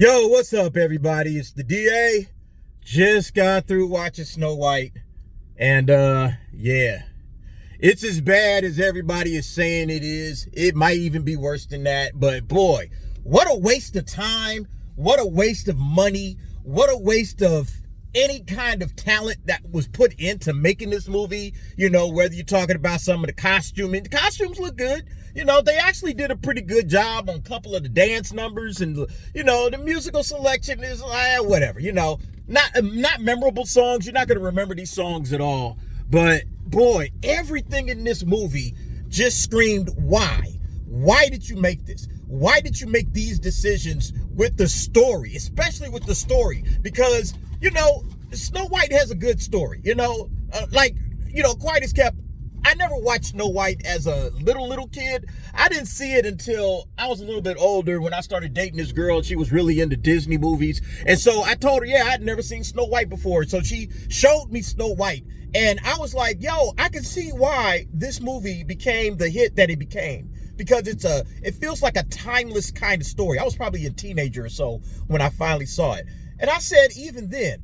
Yo, what's up, everybody? It's the DA. Just got through watching Snow White. And, yeah. It's as bad as everybody is saying it is. It might even be worse than that. But, boy, what a waste of time. What a waste of money. What a waste of any kind of talent that was put into making this movie. You know, whether you're talking about some of the costuming. The costumes look good. You know, they actually did a pretty good job on a couple of the dance numbers, and, you know, the musical selection is whatever, you know, not memorable songs. You're not going to remember these songs at all. But boy, everything in this movie just screamed, why? Why did you make this? Why did you make these decisions with the story, especially with the story? Because, you know, Snow White has a good story, you know, Quiet as Kept. I never watched Snow White as a little kid. I didn't see it until I was a little bit older when I started dating this girl. She was really into Disney movies. And so I told her, yeah, I'd never seen Snow White before. So she showed me Snow White. And I was like, yo, I can see why this movie became the hit that it became. Because it feels like a timeless kind of story. I was probably a teenager or so when I finally saw it. And I said, even then,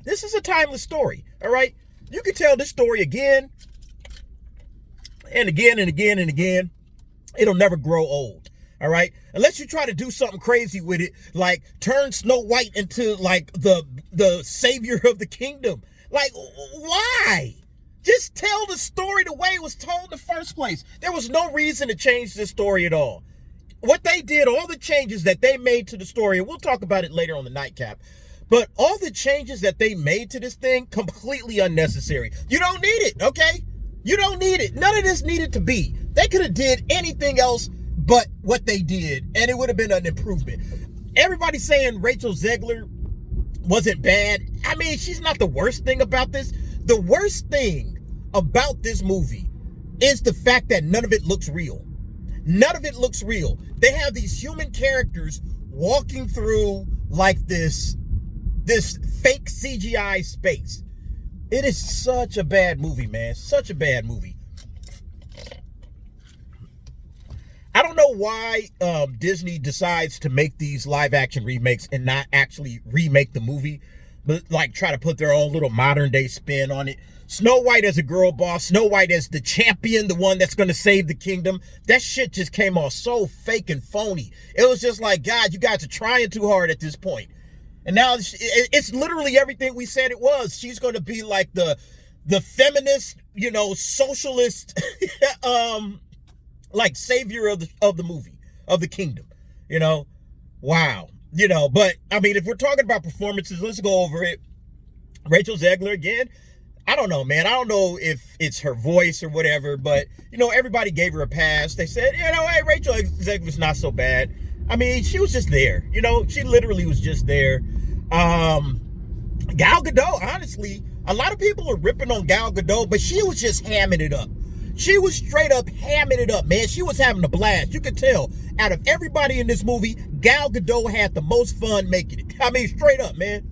this is a timeless story, all right? You can tell this story again and again and again and again. It'll never grow old, all right? Unless you try to do something crazy with it, like turn Snow White into like the savior of the kingdom. Like, why? Just tell the story the way it was told in the first place. There was no reason to change this story at all. What they did, all the changes that they made to the story, and we'll talk about it later on the nightcap, but all the changes that they made to this thing, completely unnecessary. You don't need it, okay? You don't need it. None of this needed to be. They could have did anything else but what they did, and it would have been an improvement. Everybody's saying Rachel Zegler wasn't bad. I mean, she's not the worst thing about this. The worst thing about this movie is the fact that none of it looks real. None of it looks real. They have these human characters walking through like this fake CGI space. It is such a bad movie, man. Such a bad movie. I don't know why Disney decides to make these live action remakes and not actually remake the movie, but like try to put their own little modern day spin on it. Snow White as a girl boss, Snow White as the champion, the one that's going to save the kingdom. That shit just came off so fake and phony. It was just like, God, you guys are trying too hard at this point. And now it's literally everything we said it was. She's going to be like the feminist, you know, socialist, like savior of the movie, of the kingdom, you know. Wow. You know, but I mean, if we're talking about performances, let's go over it. Rachel Zegler again. I don't know, man. I don't know if it's her voice or whatever, but you know, everybody gave her a pass. They said, you know, hey, Rachel Zegler's not so bad. I mean, she was just there, you know, she literally was just there. Gal Gadot, honestly, a lot of people are ripping on Gal Gadot, but she was just hamming it up. She was straight up hamming it up, man. She was having a blast. You could tell out of everybody in this movie, Gal Gadot had the most fun making it. I mean, straight up, man.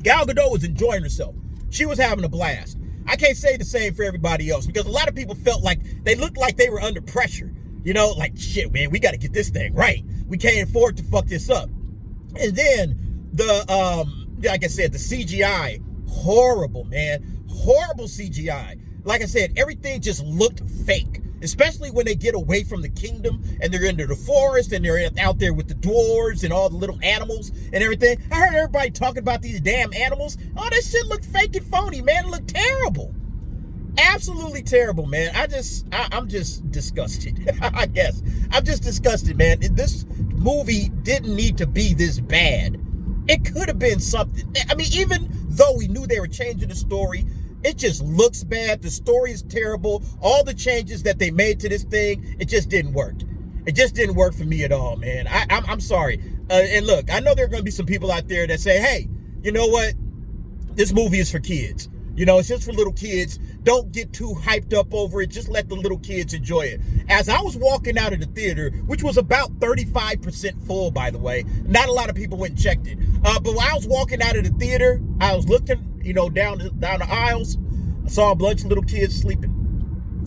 Gal Gadot was enjoying herself. She was having a blast. I can't say the same for everybody else because a lot of people felt like they looked like they were under pressure. You know, like, shit, man, we got to get this thing right. We can't afford to fuck this up. And then like I said, the CGI, horrible, man. Horrible CGI. Like I said, everything just looked fake, especially when they get away from the kingdom and they're into the forest and they're out there with the dwarves and all the little animals and everything. I heard everybody talking about these damn animals. Oh, that shit looked fake and phony, man. It looked terrible. Absolutely terrible, man. I'm just disgusted. I guess I'm just disgusted, man. This movie didn't need to be this bad. It could have been something. I mean, even though we knew they were changing the story, it just looks bad. The story is terrible. All the changes that they made to this thing, it just didn't work. It just didn't work for me at all, man. I'm sorry. And look, I know there are going to be some people out there that say, hey, you know what? This movie is for kids. You know, it's just for little kids. Don't get too hyped up over it. Just let the little kids enjoy it. As I was walking out of the theater, which was about 35% full, by the way, not a lot of people went and checked it. But when I was walking out of the theater, I was looking, you know, down the aisles. I saw a bunch of little kids sleeping.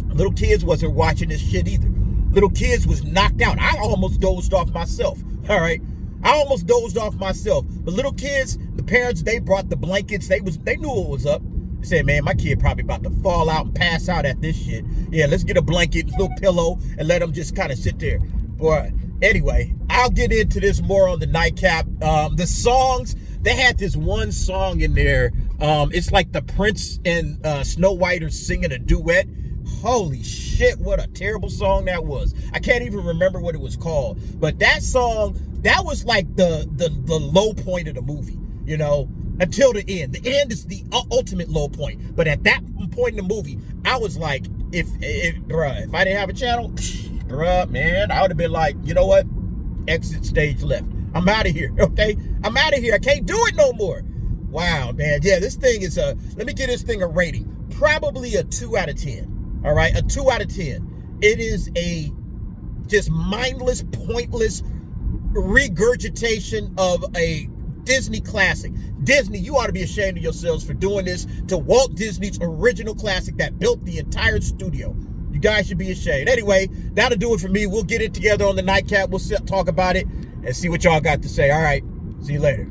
Little kids wasn't watching this shit either. Little kids was knocked out. I almost dozed off myself. All right. I almost dozed off myself. But little kids, the parents, they brought the blankets. They knew what was up. They said, man, my kid probably about to fall out and pass out at this shit. Yeah, let's get a blanket, little pillow, and let them just kind of sit there. Boy, anyway, I'll get into this more on the nightcap. The songs, they had this one song in there. It's like the Prince and Snow White are singing a duet. Holy shit, what a terrible song that was. I can't even remember what it was called. But that song, that was like the low point of the movie, you know, until the end. The end is the ultimate low point. But at that point in the movie, I was like, if I didn't have a channel, bruh, man, I would have been like, you know what? Exit stage left. I'm out of here, okay? I'm out of here. I can't do it no more. Wow, man. Yeah, this thing is let me give this thing a rating. Probably a 2 out of 10. All right, a 2 out of 10. It is a just mindless, pointless regurgitation of a Disney classic. Disney, you ought to be ashamed of yourselves for doing this to Walt Disney's original classic that built the entire studio. You guys should be ashamed. Anyway, that'll do it for me. We'll get it together on the nightcap. We'll talk about it and see what y'all got to say. All right, see you later.